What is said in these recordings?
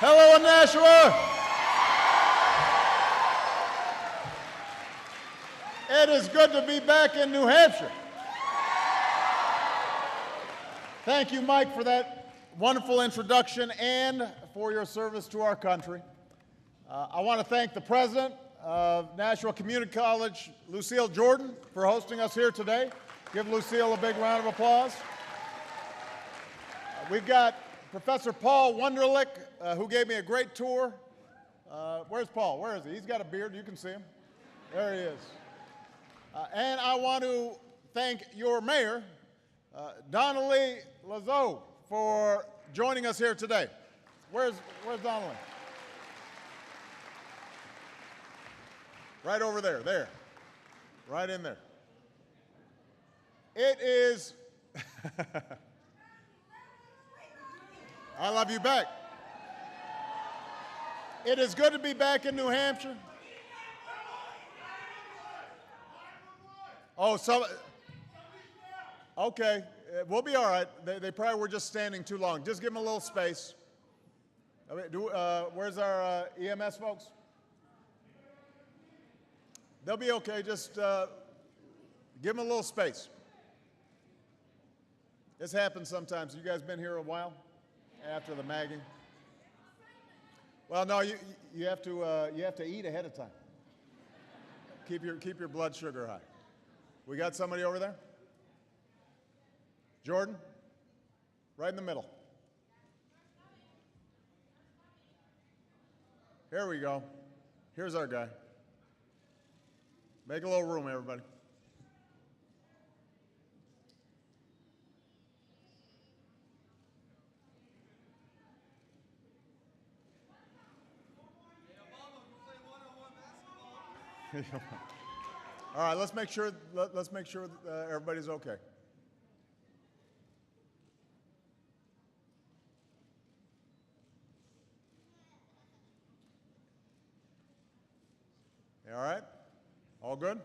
Hello, Nashua. It is good to be back in New Hampshire. Thank you, Mike, for that wonderful introduction and for your service to our country. I want to thank the president of Nashua Community College, Lucille Jordan, for hosting us here today. Give Lucille a big round of applause. We've got Professor Paul Wunderlich, who gave me a great tour. Where's Paul? Where is he? He's got a beard. You can see him. There he is. And I want to thank your mayor, Donnelly Lazo, for joining us here today. Where's Donnelly? Right over there. There. Right in there. It is... I love you back. It is good to be back in New Hampshire. Oh, okay, we'll be all right. They probably were just standing too long. Just give them a little space. Where's our EMS folks? They'll be okay. Just give them a little space. This happens sometimes. You guys been here a while? After the magging? Well, no, you have to eat ahead of time. Keep your blood sugar high. We got somebody over there? Jordan? Right in the middle. Here we go. Here's our guy. Make a little room, everybody. All right, let's make sure everybody's okay. All right? All good?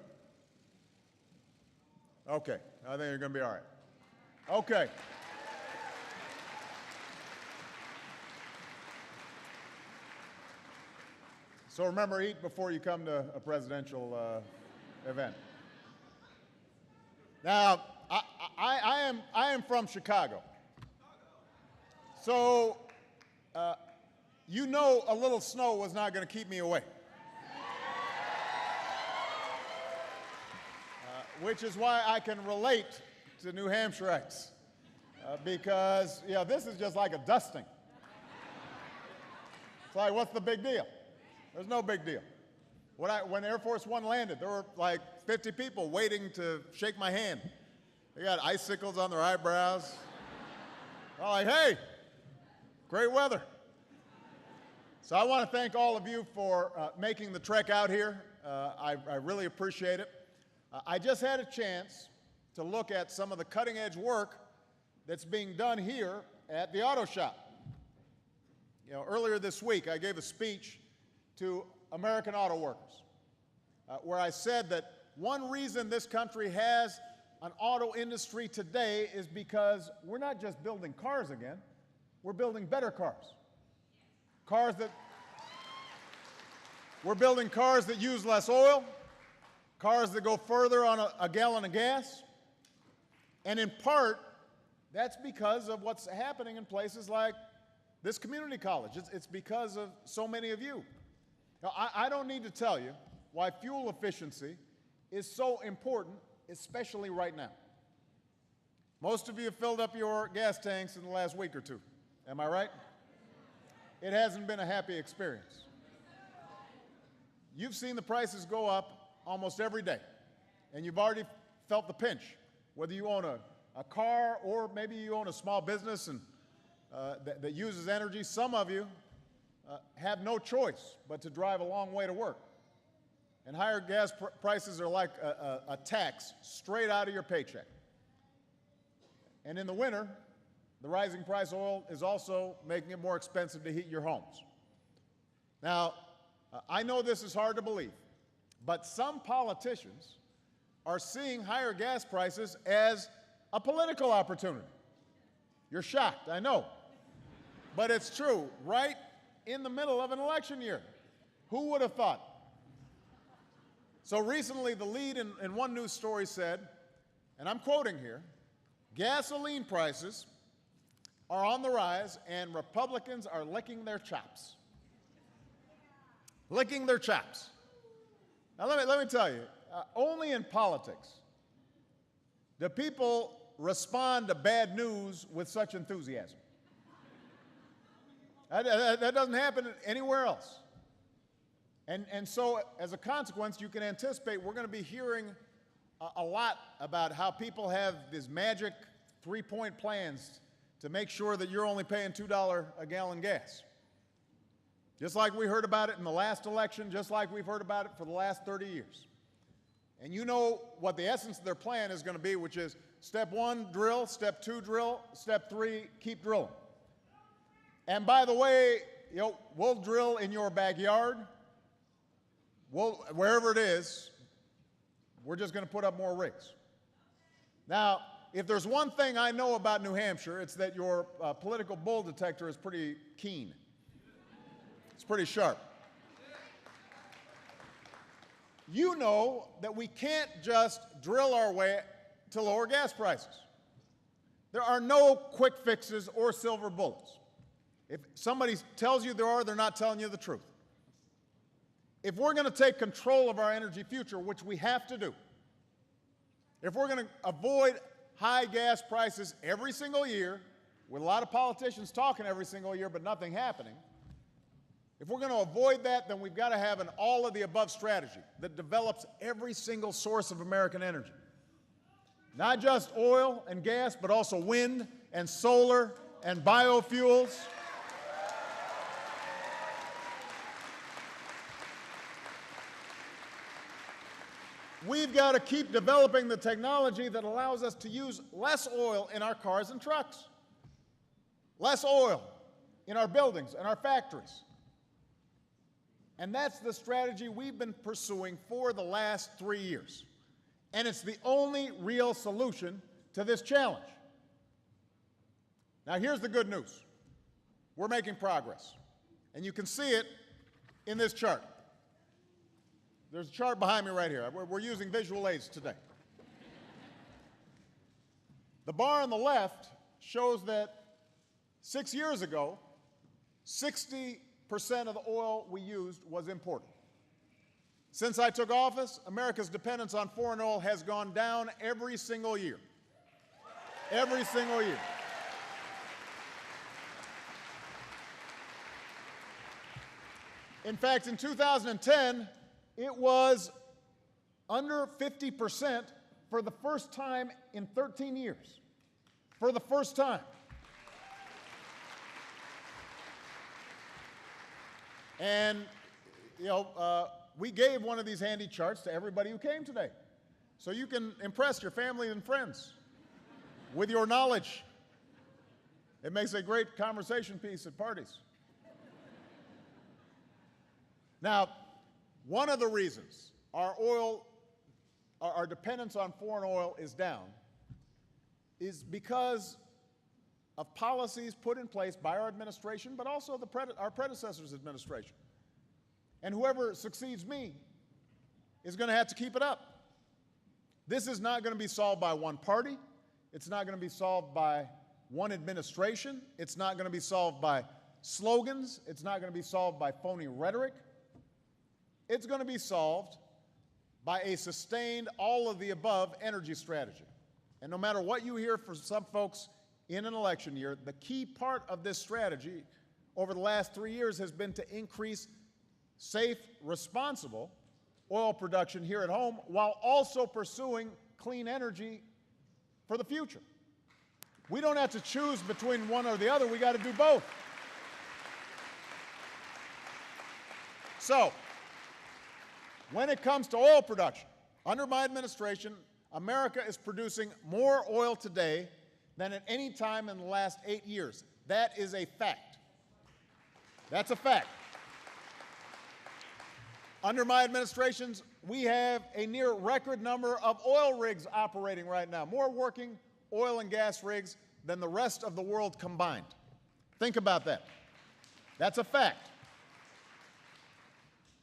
Okay, I think you're going to be all right. Okay. So remember, eat before you come to a presidential event. Now, I am from Chicago. So, you know a little snow was not going to keep me away. Which is why I can relate to New Hampshireites. Because, this is just like a dusting. It's like, what's the big deal? There's no big deal. When Air Force One landed, there were like 50 people waiting to shake my hand. They got icicles on their eyebrows. They're like, hey, great weather. So I want to thank all of you for making the trek out here. I really appreciate it. I just had a chance to look at some of the cutting edge work that's being done here at the auto shop. Earlier this week, I gave a speech to American auto workers, where I said that one reason this country has an auto industry today is because we're not just building cars again, we're building better cars. We're building cars that use less oil, cars that go further on a gallon of gas, and in part, that's because of what's happening in places like this community college. It's because of so many of you. Now, I don't need to tell you why fuel efficiency is so important, especially right now. Most of you have filled up your gas tanks in the last week or two. Am I right? It hasn't been a happy experience. You've seen the prices go up almost every day, and you've already felt the pinch, whether you own a car or maybe you own a small business and that uses energy. Some of you have no choice but to drive a long way to work. And higher gas prices are like a tax straight out of your paycheck. And in the winter, the rising price of oil is also making it more expensive to heat your homes. Now, I know this is hard to believe, but some politicians are seeing higher gas prices as a political opportunity. You're shocked, I know. But it's true. Right in the middle of an election year. Who would have thought? So recently, the lead in one news story said, and I'm quoting here, gasoline prices are on the rise and Republicans are licking their chops. Licking their chops. Now let me tell you, only in politics do people respond to bad news with such enthusiasm. That doesn't happen anywhere else. And so, as a consequence, you can anticipate we're going to be hearing a lot about how people have these magic three-point plans to make sure that you're only paying $2 a gallon gas. Just like we heard about it in the last election, just like we've heard about it for the last 30 years. And you know what the essence of their plan is going to be, which is step 1, drill, step 2, drill, step 3, keep drilling. And by the way, we'll drill in your backyard. Wherever it is, we're just going to put up more rigs. Now, if there's one thing I know about New Hampshire, it's that your political bull detector is pretty keen. It's pretty sharp. You know that we can't just drill our way to lower gas prices. There are no quick fixes or silver bullets. If somebody tells you there are, they're not telling you the truth. If we're going to take control of our energy future, which we have to do, if we're going to avoid high gas prices every single year, with a lot of politicians talking every single year but nothing happening, if we're going to avoid that, then we've got to have an all-of-the-above strategy that develops every single source of American energy. Not just oil and gas, but also wind and solar and biofuels. We've got to keep developing the technology that allows us to use less oil in our cars and trucks, less oil in our buildings and our factories. And that's the strategy we've been pursuing for the last 3 years. And it's the only real solution to this challenge. Now, here's the good news. We're making progress. And you can see it in this chart. There's a chart behind me right here. We're using visual aids today. The bar on the left shows that 6 years ago, 60% of the oil we used was imported. Since I took office, America's dependence on foreign oil has gone down every single year. Every single year. In fact, in 2010, it was under 50% for the first time in 13 years. For the first time. And, we gave one of these handy charts to everybody who came today. So you can impress your family and friends with your knowledge. It makes a great conversation piece at parties. Now, one of the reasons our dependence on foreign oil is down is because of policies put in place by our administration, but also our predecessor's administration. And whoever succeeds me is going to have to keep it up. This is not going to be solved by one party. It's not going to be solved by one administration. It's not going to be solved by slogans. It's not going to be solved by phony rhetoric. It's going to be solved by a sustained, all-of-the-above energy strategy. And no matter what you hear from some folks in an election year, the key part of this strategy over the last 3 years has been to increase safe, responsible oil production here at home while also pursuing clean energy for the future. We don't have to choose between one or the other. We got to do both. So, when it comes to oil production, under my administration, America is producing more oil today than at any time in the last 8 years. That is a fact. That's a fact. Under my administrations, we have a near record number of oil rigs operating right now, more working oil and gas rigs than the rest of the world combined. Think about that. That's a fact.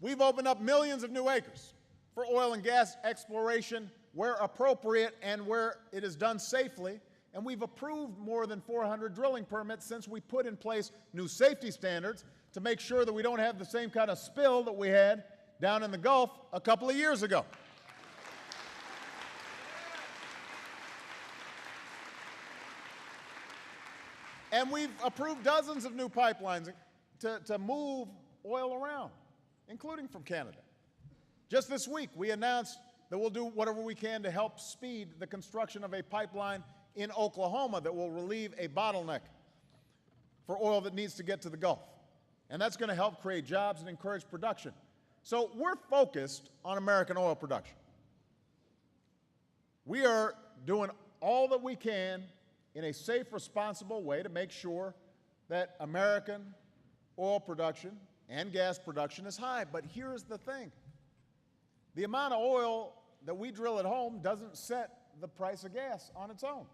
We've opened up millions of new acres for oil and gas exploration where appropriate and where it is done safely, and we've approved more than 400 drilling permits since we put in place new safety standards to make sure that we don't have the same kind of spill that we had down in the Gulf a couple of years ago. And we've approved dozens of new pipelines to move oil around, including from Canada. Just this week, we announced that we'll do whatever we can to help speed the construction of a pipeline in Oklahoma that will relieve a bottleneck for oil that needs to get to the Gulf. And that's going to help create jobs and encourage production. So we're focused on American oil production. We are doing all that we can in a safe, responsible way to make sure that American oil production and gas production is high. But here's the thing. The amount of oil that we drill at home doesn't set the price of gas on its own.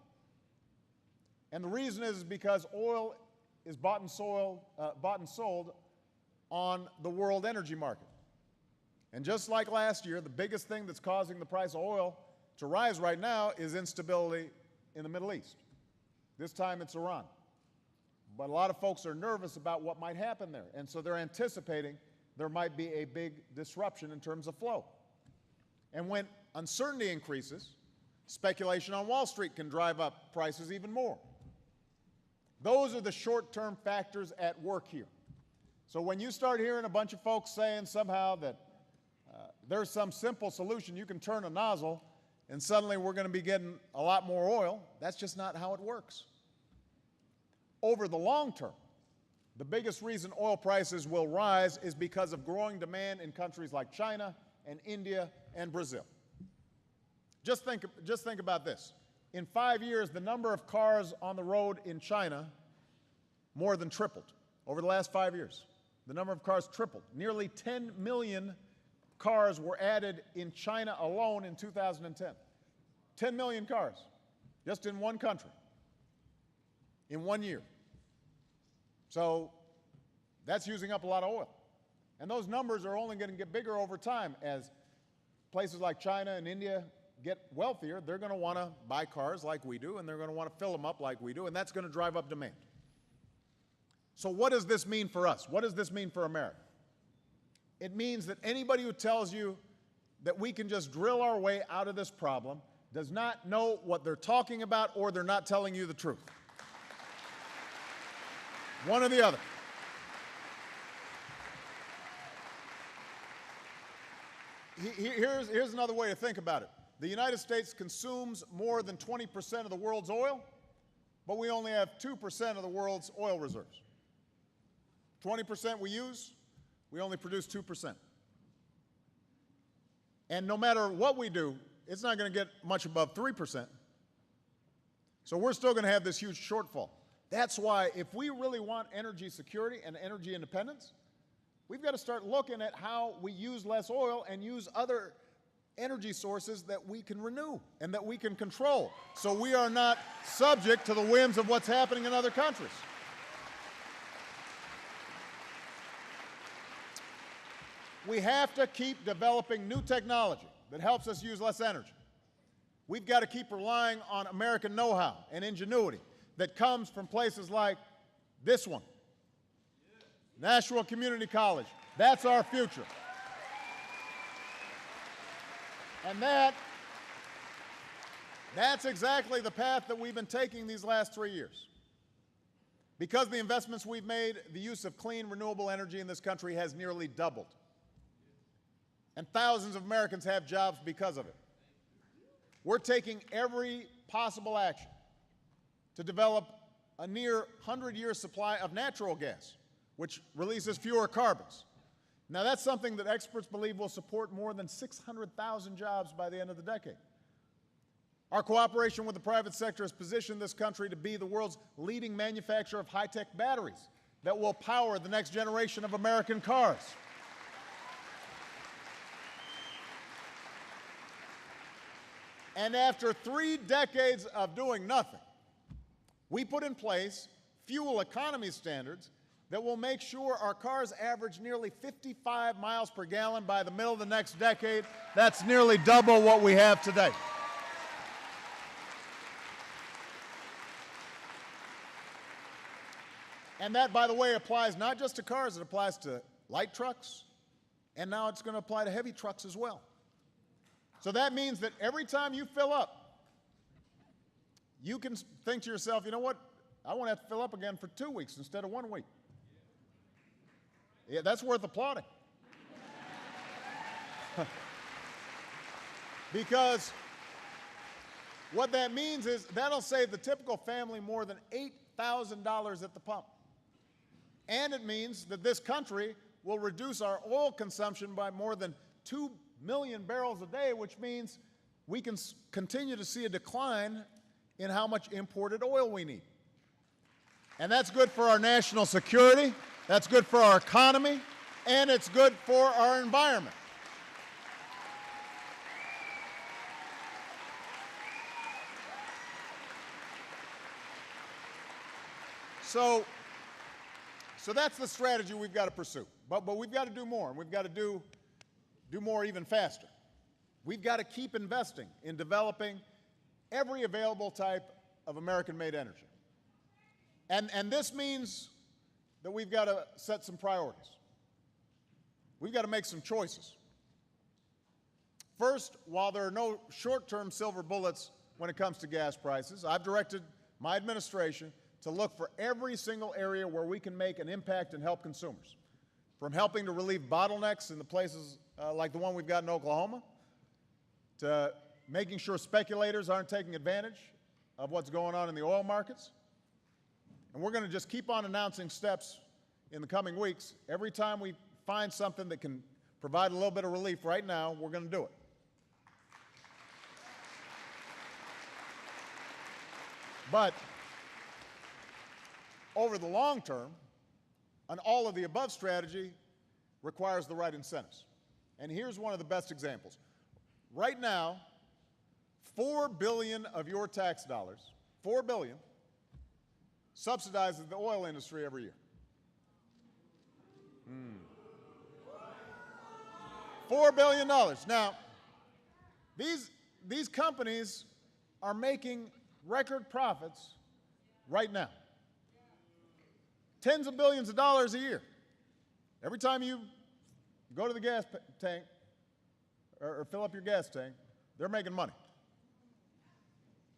And the reason is because oil is bought and sold on the world energy market. And just like last year, the biggest thing that's causing the price of oil to rise right now is instability in the Middle East. This time it's Iran. But a lot of folks are nervous about what might happen there, and so they're anticipating there might be a big disruption in terms of flow. And when uncertainty increases, speculation on Wall Street can drive up prices even more. Those are the short-term factors at work here. So when you start hearing a bunch of folks saying somehow that there's some simple solution, you can turn a nozzle and suddenly we're going to be getting a lot more oil, that's just not how it works. Over the long term, the biggest reason oil prices will rise is because of growing demand in countries like China and India and Brazil. Just think about this. In 5 years, the number of cars on the road in China more than tripled. Over the last 5 years, the number of cars tripled. Nearly 10 million cars were added in China alone in 2010. 10 million cars, just in one country, in 1 year. So that's using up a lot of oil. And those numbers are only going to get bigger over time as places like China and India get wealthier. They're going to want to buy cars like we do, and they're going to want to fill them up like we do, and that's going to drive up demand. So what does this mean for us? What does this mean for America? It means that anybody who tells you that we can just drill our way out of this problem does not know what they're talking about, or they're not telling you the truth. One or the other. Here's another way to think about it. The United States consumes more than 20% of the world's oil, but we only have 2% of the world's oil reserves. 20% we use, we only produce 2%. And no matter what we do, it's not going to get much above 3%. So we're still going to have this huge shortfall. That's why if we really want energy security and energy independence, we've got to start looking at how we use less oil and use other energy sources that we can renew and that we can control, so we are not subject to the whims of what's happening in other countries. We have to keep developing new technology that helps us use less energy. We've got to keep relying on American know-how and ingenuity that comes from places like this one, Nashua Community College. That's our future. And that's exactly the path that we've been taking these last 3 years. Because of the investments we've made, the use of clean, renewable energy in this country has nearly doubled. And thousands of Americans have jobs because of it. We're taking every possible action to develop a near 100-year supply of natural gas, which releases fewer carbons. Now, that's something that experts believe will support more than 600,000 jobs by the end of the decade. Our cooperation with the private sector has positioned this country to be the world's leading manufacturer of high-tech batteries that will power the next generation of American cars. And after 3 decades of doing nothing, we put in place fuel economy standards that will make sure our cars average nearly 55 miles per gallon by the middle of the next decade. That's nearly double what we have today. And that, by the way, applies not just to cars, it applies to light trucks, and now it's going to apply to heavy trucks as well. So that means that every time you fill up, you can think to yourself, you know what, I won't have to fill up again for 2 weeks instead of 1 week. Yeah, that's worth applauding. Because what that means is that'll save the typical family more than $8,000 at the pump. And it means that this country will reduce our oil consumption by more than 2 million barrels a day, which means we can continue to see a decline in how much imported oil we need. And that's good for our national security, that's good for our economy, and it's good for our environment. So that's the strategy we've got to pursue. But we've got to do more, and we've got to do more even faster. We've got to keep investing in developing every available type of American-made energy. And this means that we've got to set some priorities. We've got to make some choices. First, while there are no short-term silver bullets when it comes to gas prices, I've directed my administration to look for every single area where we can make an impact and help consumers, from helping to relieve bottlenecks in the places like the one we've got in Oklahoma, to making sure speculators aren't taking advantage of what's going on in the oil markets. And we're going to just keep on announcing steps in the coming weeks. Every time we find something that can provide a little bit of relief right now, we're going to do it. But over the long term, an all-of-the-above strategy requires the right incentives. And here's one of the best examples. Right now, $4 billion of your tax dollars, $4 billion, subsidizes the oil industry every year. $4 billion. Now, these companies are making record profits right now. Tens of billions of dollars a year. Every time you go to the gas tank or fill up your gas tank, they're making money.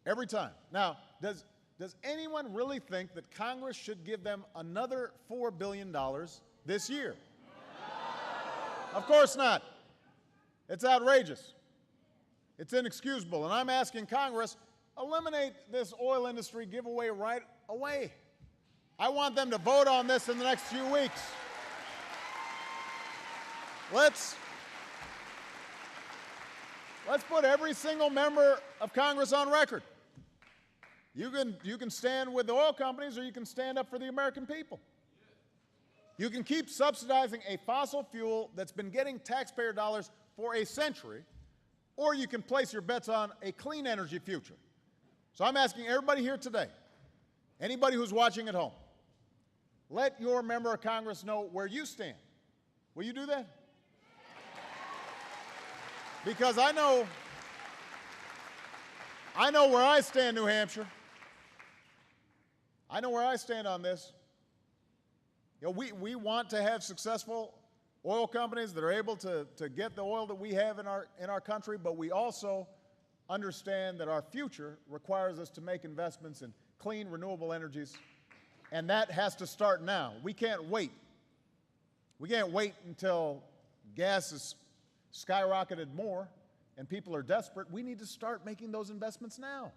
Every time. Now, does anyone really think that Congress should give them another $4 billion this year? Of course not. It's outrageous. It's inexcusable. And I'm asking Congress, eliminate this oil industry giveaway right away. I want them to vote on this in the next few weeks. Let's put every single member of Congress on record. You can stand with the oil companies, or you can stand up for the American people. You can keep subsidizing a fossil fuel that's been getting taxpayer dollars for a century, or you can place your bets on a clean energy future. So I'm asking everybody here today, anybody who's watching at home, let your member of Congress know where you stand. Will you do that? Because I know where I stand, New Hampshire. I know where I stand on this. You know, we want to have successful oil companies that are able to get the oil that we have in our country, but we also understand that our future requires us to make investments in clean, renewable energies, and that has to start now. We can't wait. We can't wait until gas is skyrocketed more and people are desperate. We need to start making those investments now.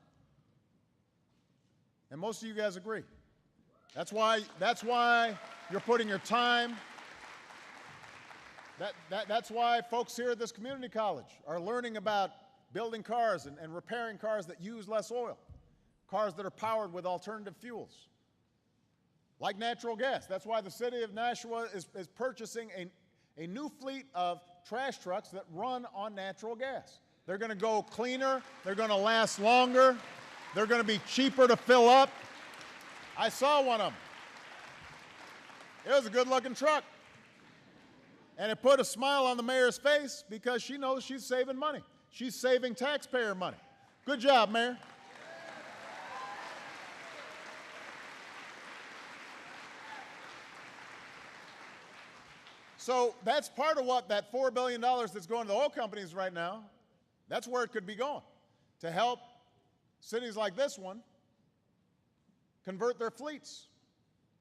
And most of you guys agree. That's why you're putting your time. That's why folks here at this community college are learning about building cars and repairing cars that use less oil, cars that are powered with alternative fuels, like natural gas. That's why the city of Nashua is purchasing a new fleet of trash trucks that run on natural gas. They're going to go cleaner, they're going to last longer, they're going to be cheaper to fill up. I saw one of them. It was a good-looking truck. And it put a smile on the mayor's face because she knows she's saving money. She's saving taxpayer money. Good job, Mayor. So that's part of what that $4 billion that's going to the oil companies right now, that's where it could be going, to help cities like this one convert their fleets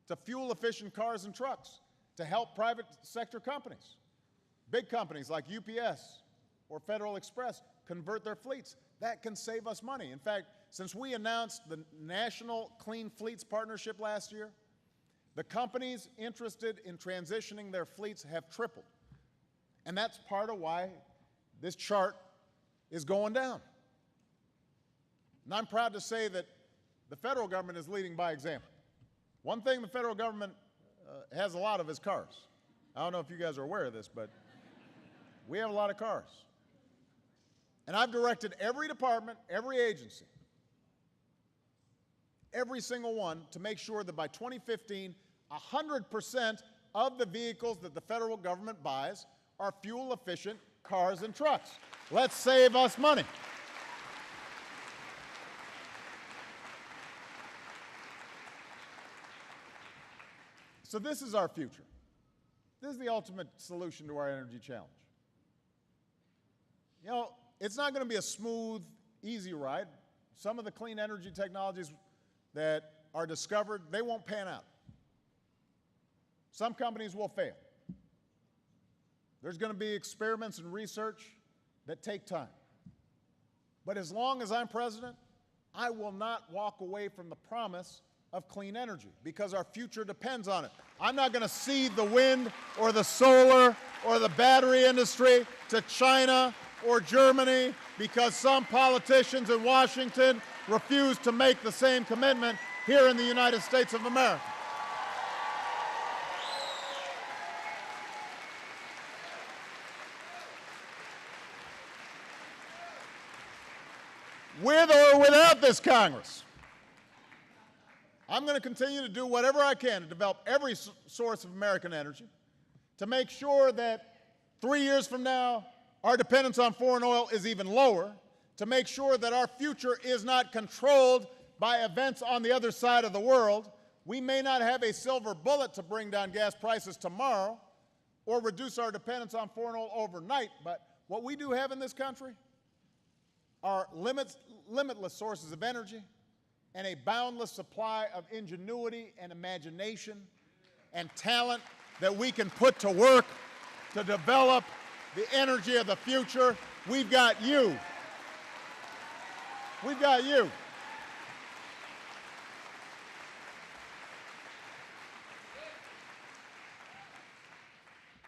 to fuel-efficient cars and trucks, to help private sector companies, big companies like UPS or Federal Express convert their fleets. That can save us money. In fact, since we announced the National Clean Fleets Partnership last year, the companies interested in transitioning their fleets have tripled. And that's part of why this chart is going down. And I'm proud to say that the federal government is leading by example. One thing the federal government has a lot of is cars. I don't know if you guys are aware of this, but we have a lot of cars. And I've directed every department, every agency, every single one, to make sure that by 2015, 100% of the vehicles that the federal government buys are fuel-efficient cars and trucks. Let's save us money. So this is our future. This is the ultimate solution to our energy challenge. You know, it's not going to be a smooth, easy ride. Some of the clean energy technologies that are discovered, they won't pan out. Some companies will fail. There's going to be experiments and research that take time. But as long as I'm president, I will not walk away from the promise of clean energy because our future depends on it. I'm not going to cede the wind or the solar or the battery industry to China or Germany because some politicians in Washington refuse to make the same commitment here in the United States of America. With or without this Congress, I'm going to continue to do whatever I can to develop every source of American energy to make sure that 3 years from now, our dependence on foreign oil is even lower, to make sure that our future is not controlled by events on the other side of the world. We may not have a silver bullet to bring down gas prices tomorrow or reduce our dependence on foreign oil overnight, but what we do have in this country are limitless sources of energy and a boundless supply of ingenuity and imagination and talent that we can put to work to develop the energy of the future. We've got you. We've got you.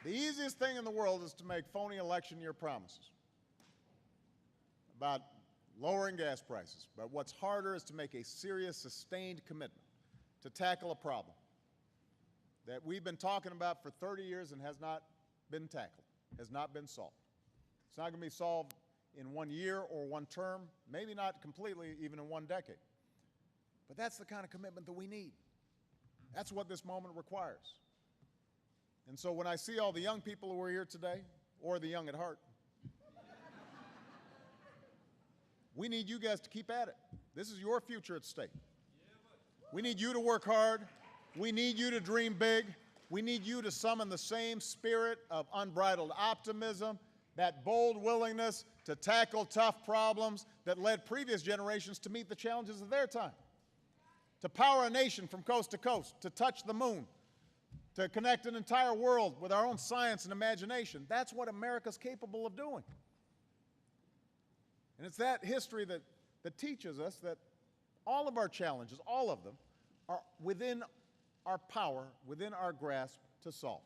The easiest thing in the world is to make phony election year promises about lowering gas prices. But what's harder is to make a serious, sustained commitment to tackle a problem that we've been talking about for 30 years and has not been tackled, has not been solved. It's not going to be solved in 1 year or one term, maybe not completely even in 1 decade. But that's the kind of commitment that we need. That's what this moment requires. And so when I see all the young people who are here today, or the young at heart, we need you guys to keep at it. This is your future at stake. We need you to work hard. We need you to dream big. We need you to summon the same spirit of unbridled optimism, that bold willingness to tackle tough problems that led previous generations to meet the challenges of their time, to power a nation from coast to coast, to touch the moon, to connect an entire world with our own science and imagination. That's what America's capable of doing. And it's that history that teaches us that all of our challenges, all of them, are within our power, within our grasp to solve.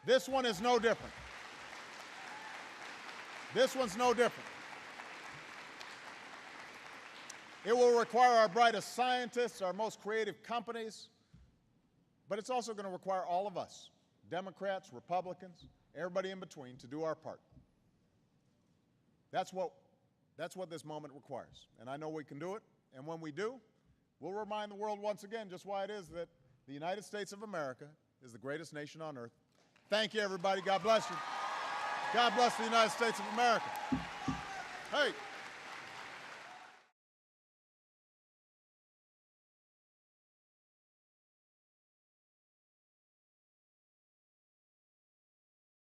This one is no different. This one's no different. It will require our brightest scientists, our most creative companies, but it's also going to require all of us, Democrats, Republicans, everybody in between, to do our part. That's what this moment requires. And I know we can do it. And when we do, we'll remind the world once again just why it is that The United States of America is the greatest nation on earth. Thank you, everybody. God bless you. God bless the United States of America. Hey.